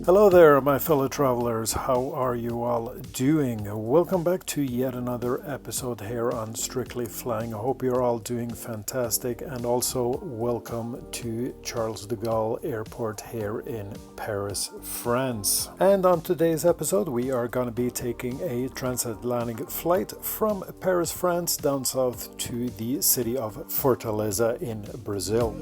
Hello there, my fellow travelers. How are you all doing? Welcome back to yet another episode here on Strictly Flying. I hope you're all doing fantastic, and also welcome to Charles de Gaulle Airport here in Paris, France. And on today's episode, we are going to be taking a transatlantic flight from Paris, France, down south to the city of Fortaleza in Brazil.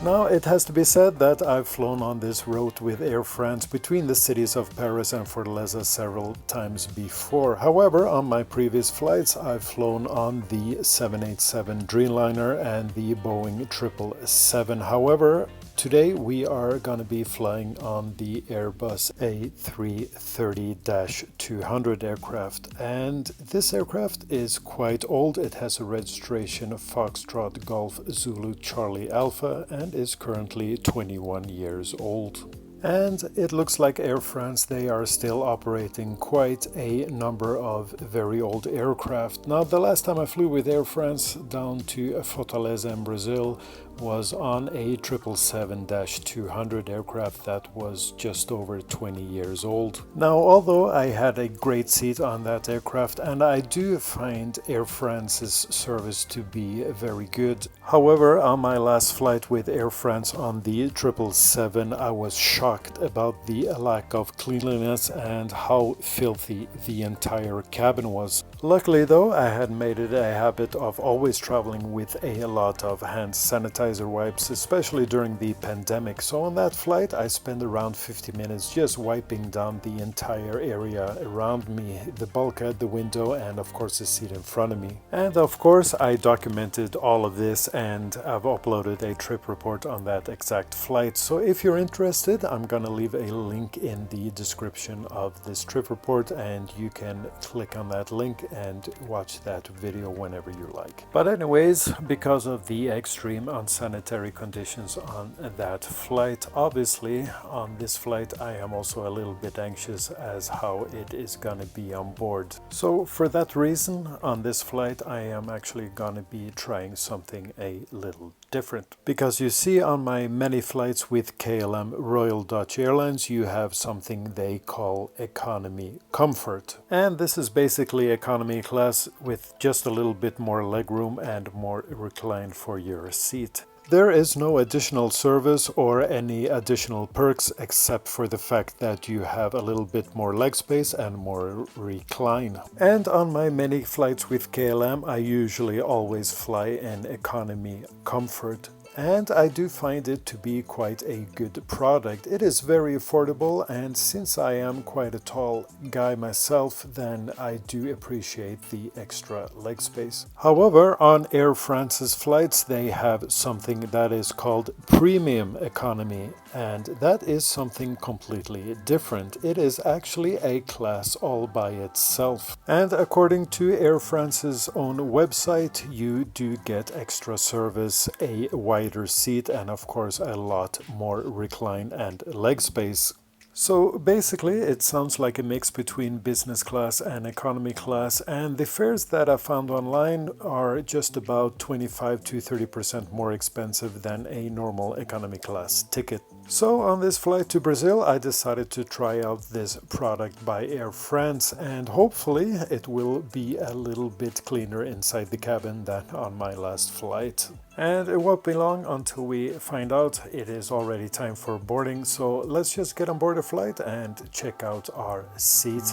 Now, it has to be said that I've flown on this route with Air France between the cities of Paris and Fortaleza several times before. However, on my previous flights, I've flown on the 787 Dreamliner and the Boeing 777. However, today we are going to be flying on the Airbus A330-200 aircraft, and this aircraft is quite old. It has a registration of Foxtrot Golf Zulu Charlie Alpha and is currently 21 years old. And it looks like Air France, they are still operating quite a number of very old aircraft. Now, the last time I flew with Air France down to Fortaleza in Brazil was on a 777-200 aircraft that was just over 20 years old. Now, although I had a great seat on that aircraft, and I do find Air France's service to be very good. However, on my last flight with Air France on the 777, I was shocked about the lack of cleanliness and how filthy the entire cabin was. Luckily though, I had made it a habit of always traveling with a lot of hand sanitizer wipes, especially during the pandemic. So on that flight, I spent around 50 minutes just wiping down the entire area around me, the bulkhead, the window, and of course the seat in front of me. And of course, I documented all of this and I've uploaded a trip report on that exact flight. So if you're interested, I'm going to leave a link in the description of this trip report, and you can click on that link and watch that video whenever you like. But anyways, because of the extreme unsanitary conditions on that flight, obviously on this flight I am also a little bit anxious as how it is gonna be on board. So for that reason, on this flight I am actually gonna be trying something a little different. Because you see, on my many flights with KLM Royal Dutch Airlines, you have something they call economy comfort. And this is basically economy class with just a little bit more legroom and more recline for your seat. There is no additional service or any additional perks except for the fact that you have a little bit more leg space and more recline. And on my many flights with KLM, I usually always fly in economy comfort. And I do find it to be quite a good product. It is very affordable, and since I am quite a tall guy myself, then I do appreciate the extra leg space. However, on Air France's flights, they have something that is called premium economy, and that is something completely different. It is actually a class all by itself. And according to Air France's own website, you do get extra service, a wider seat, and of course a lot more recline and leg space. So basically it sounds like a mix between business class and economy class, and the fares that I found online are just about 25 to 30% more expensive than a normal economy class ticket. So on this flight to Brazil, I decided to try out this product by Air France, and hopefully it will be a little bit cleaner inside the cabin than on my last flight. And it won't be long until we find out. It is already time for boarding, so let's just get on board the flight and check out our seat.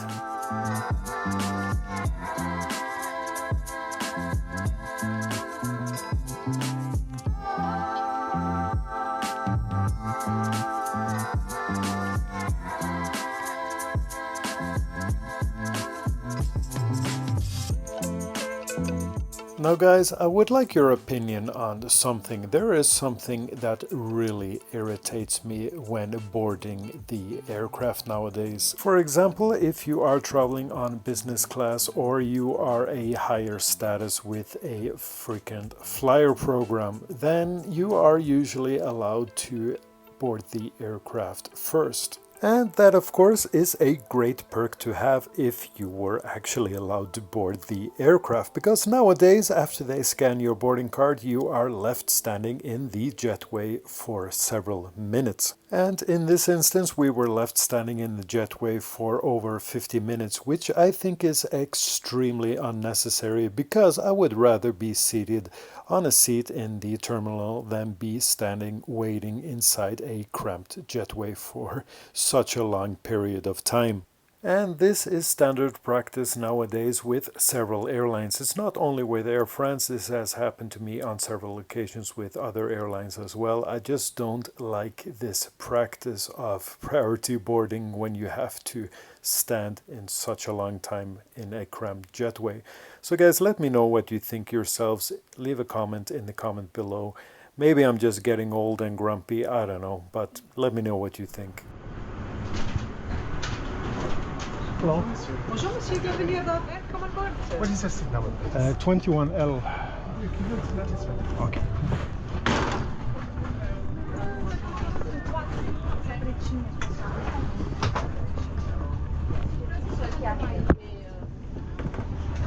Now guys, I would like your opinion on something. There is something that really irritates me when boarding the aircraft nowadays. For example, if you are traveling on business class or you are a higher status with a frequent flyer program, then you are usually allowed to board the aircraft first. And that, of course, is a great perk to have if you were actually allowed to board the aircraft, because nowadays, after they scan your boarding card, you are left standing in the jetway for several minutes. And in this instance, we were left standing in the jetway for over 50 minutes, which I think is extremely unnecessary, because I would rather be seated on a seat in the terminal than be standing waiting inside a cramped jetway for such a long period of time. And this is standard practice nowadays with several airlines. It's not only with Air France, this has happened to me on several occasions with other airlines as well. I just don't like this practice of priority boarding when you have to stand in such a long time in a cramped jetway. So guys, let me know what you think yourselves. Leave a comment in the comment below. Maybe I'm just getting old and grumpy, I don't know, but let me know what you think. Hello. Bonjour monsieur, bienvenue à bord. Come on board, sir. What is the seat number? 21L. Okay.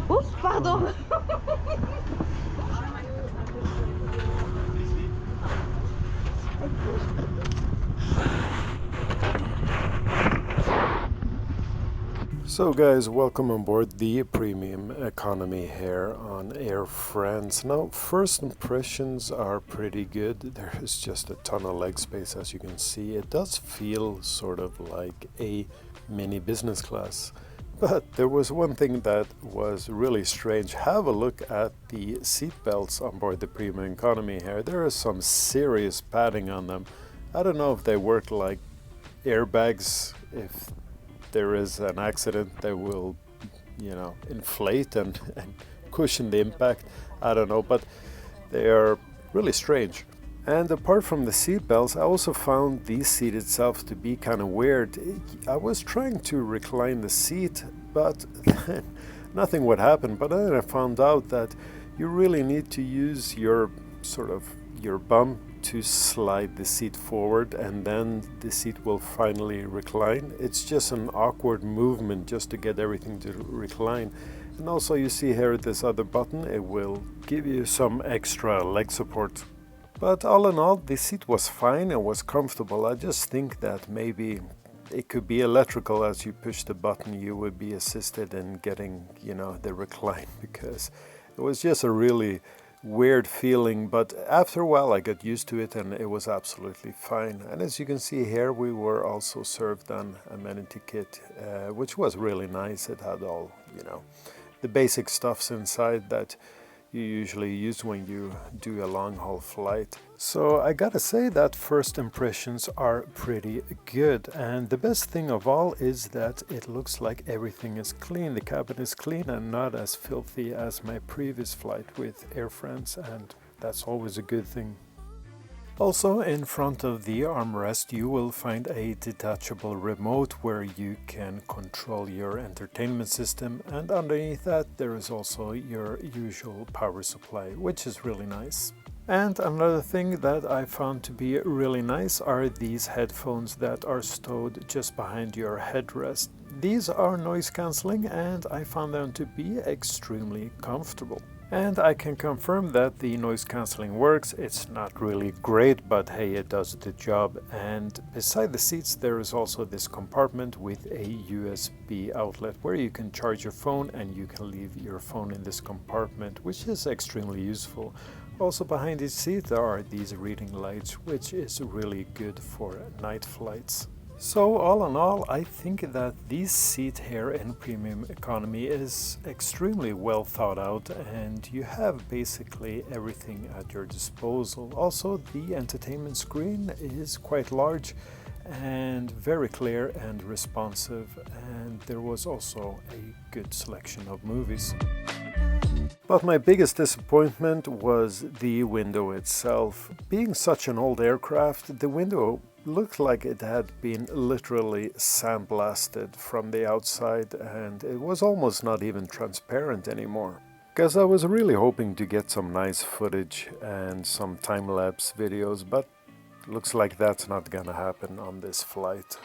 Oups, pardon. So guys, welcome on board the premium economy here on Air France. Now, first impressions are pretty good. There is just a ton of leg space, as you can see. It does feel sort of like a mini business class. But there was one thing that was really strange. Have a look at the seat belts on board the premium economy here. There is some serious padding on them. I don't know if they work like airbags. If there is an accident, they will, inflate and cushion the impact. I don't know, but they are really strange. And apart from the seat belts, I also found the seat itself to be kind of weird. I was trying to recline the seat, but nothing would happen. But then I found out that you really need to use your bum to slide the seat forward, and then the seat will finally recline. It's just an awkward movement just to get everything to recline. And also you see here this other button, it will give you some extra leg support. But all in all, the seat was fine and was comfortable. I just think that maybe it could be electrical. As you push the button, you would be assisted in getting, the recline, because it was just a really weird feeling. But after a while I got used to it and it was absolutely fine. And as you can see here, we were also served an amenity kit, which was really nice. It had all, the basic stuffs inside that you usually use when you do a long haul flight. So I gotta say that first impressions are pretty good, and the best thing of all is that it looks like everything is clean. The cabin is clean and not as filthy as my previous flight with Air France, and that's always a good thing. Also, in front of the armrest you will find a detachable remote where you can control your entertainment system, and underneath that there is also your usual power supply, which is really nice. And another thing that I found to be really nice are these headphones that are stowed just behind your headrest. These are noise cancelling and I found them to be extremely comfortable. And I can confirm that the noise cancelling works. It's not really great, but hey, it does the job. And beside the seats there is also this compartment with a USB outlet where you can charge your phone, and you can leave your phone in this compartment, which is extremely useful. Also behind each seat there are these reading lights, which is really good for night flights. So all in all, I think that this seat here in premium economy is extremely well thought out, and you have basically everything at your disposal. Also, the entertainment screen is quite large and very clear and responsive, and there was also a good selection of movies. But my biggest disappointment was the window itself. Being such an old aircraft, the window looked like it had been literally sandblasted from the outside, and it was almost not even transparent anymore. Because I was really hoping to get some nice footage and some time-lapse videos, but Looks like that's not gonna happen on this flight.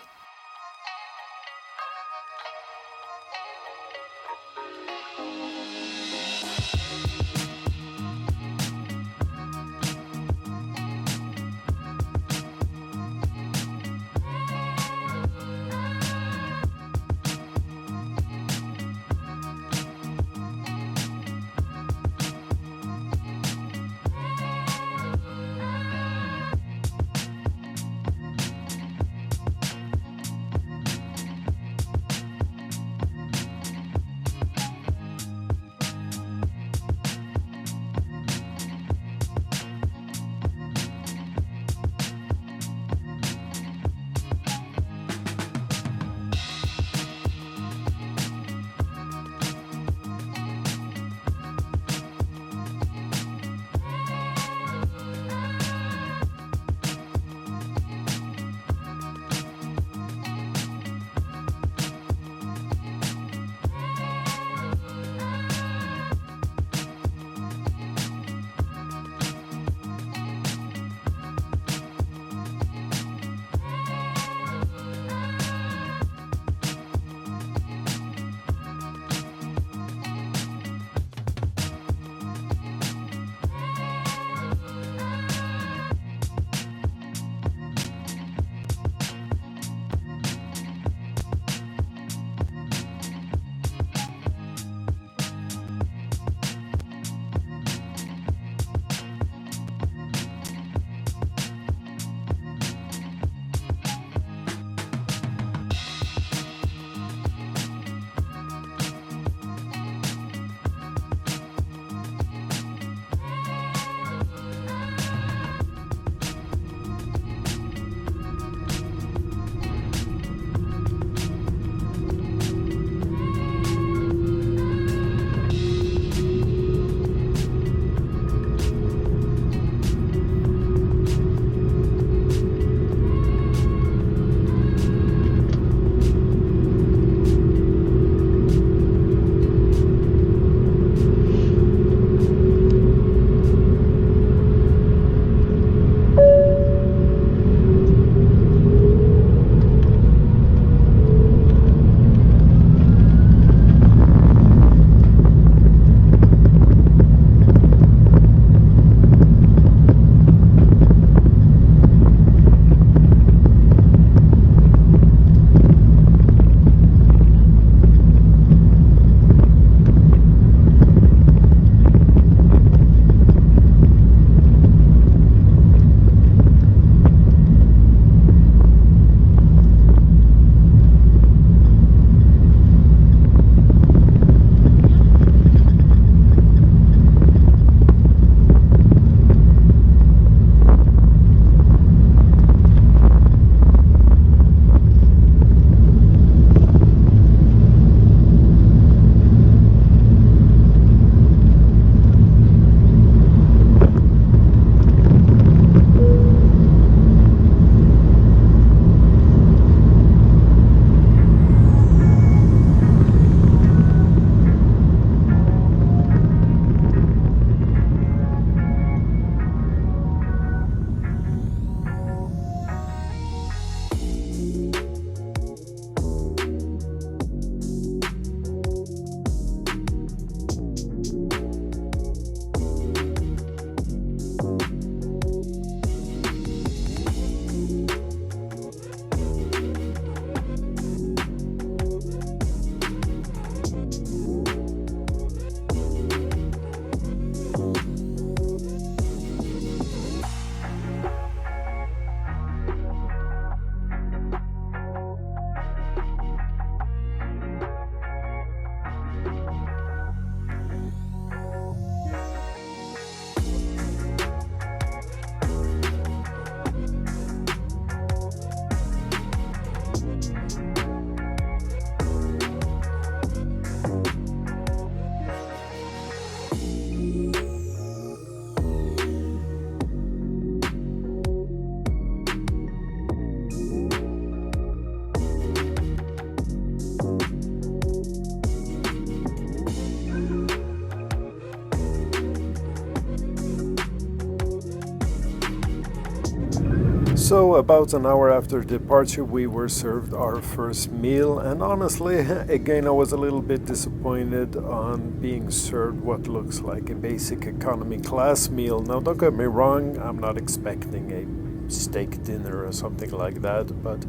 So about an hour after departure we were served our first meal, and honestly again I was a little bit disappointed on being served what looks like a basic economy class meal. Now don't get me wrong, I'm not expecting a steak dinner or something like that, but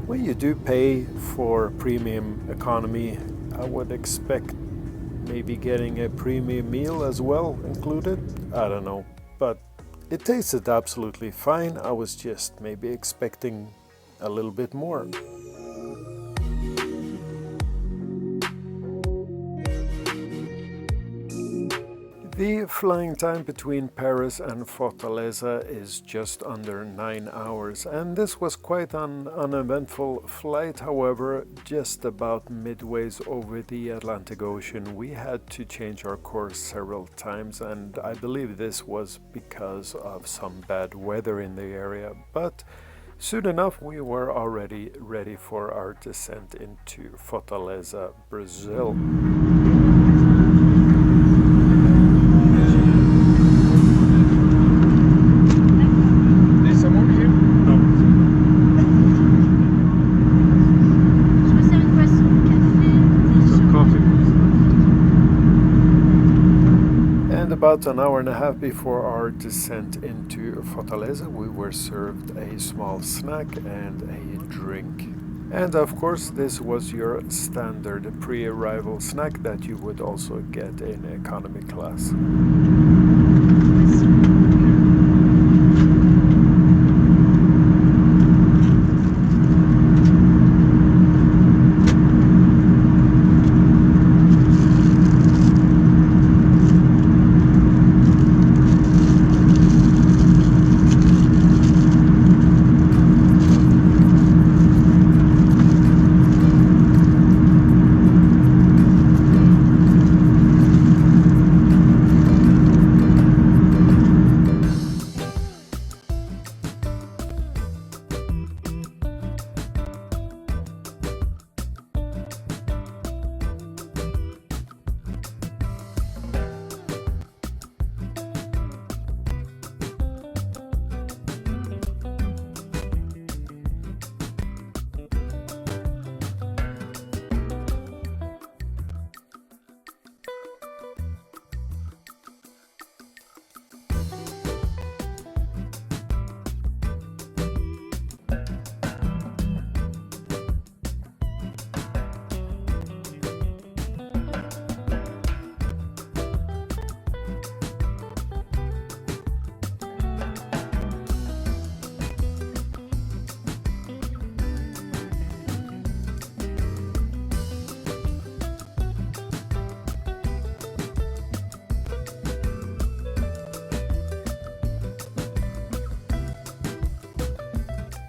when you do pay for premium economy, I would expect maybe getting a premium meal as well included. I don't know, but it tasted absolutely fine. I was just maybe expecting a little bit more. The flying time between Paris and Fortaleza is just under 9 hours, and this was quite an uneventful flight. However, just about midways over the Atlantic Ocean we had to change our course several times, and I believe this was because of some bad weather in the area, but soon enough we were already ready for our descent into Fortaleza, Brazil. About an hour and a half before our descent into Fortaleza, we were served a small snack and a drink. And of course, this was your standard pre-arrival snack that you would also get in economy class.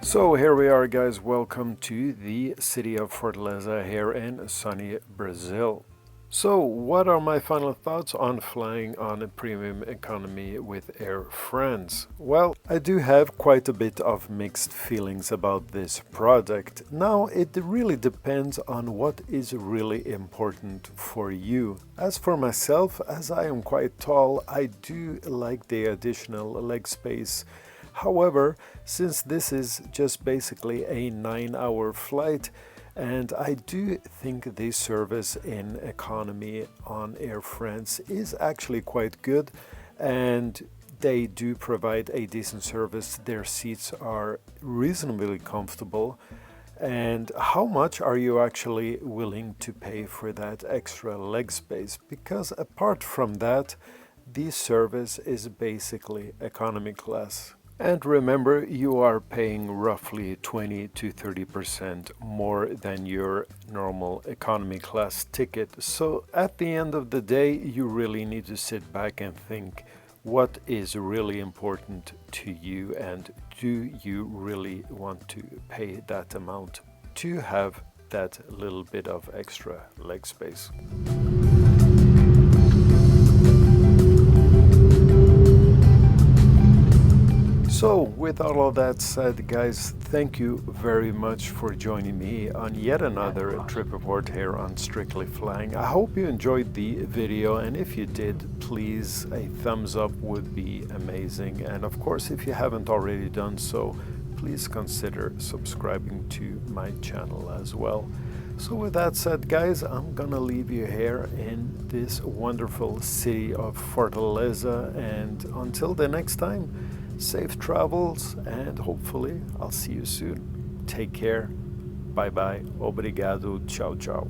So here we are, guys. Welcome to the city of Fortaleza here in sunny Brazil. So what are my final thoughts on flying on a premium economy with Air France? Well, I do have quite a bit of mixed feelings about this product. Now, it really depends on what is really important for you. As for myself, as I am quite tall, I do like the additional leg space. However, since this is just basically a 9-hour flight, and I do think the service in economy on Air France is actually quite good, and they do provide a decent service. Their seats are reasonably comfortable. And how much are you actually willing to pay for that extra leg space? Because apart from that, the service is basically economy class. And remember, you are paying roughly 20 to 30% more than your normal economy class ticket. So at the end of the day, you really need to sit back and think, what is really important to you, and do you really want to pay that amount to have that little bit of extra leg space? So with all of that said, guys, thank you very much for joining me on yet another trip report here on Strictly Flying. I hope you enjoyed the video, and if you did, please, a thumbs up would be amazing. And of course, if you haven't already done so, please consider subscribing to my channel as well. So with that said, guys, I'm gonna leave you here in this wonderful city of Fortaleza, and until the next time, safe travels, and hopefully I'll see you soon. Take care. Bye bye. Obrigado. Ciao, ciao.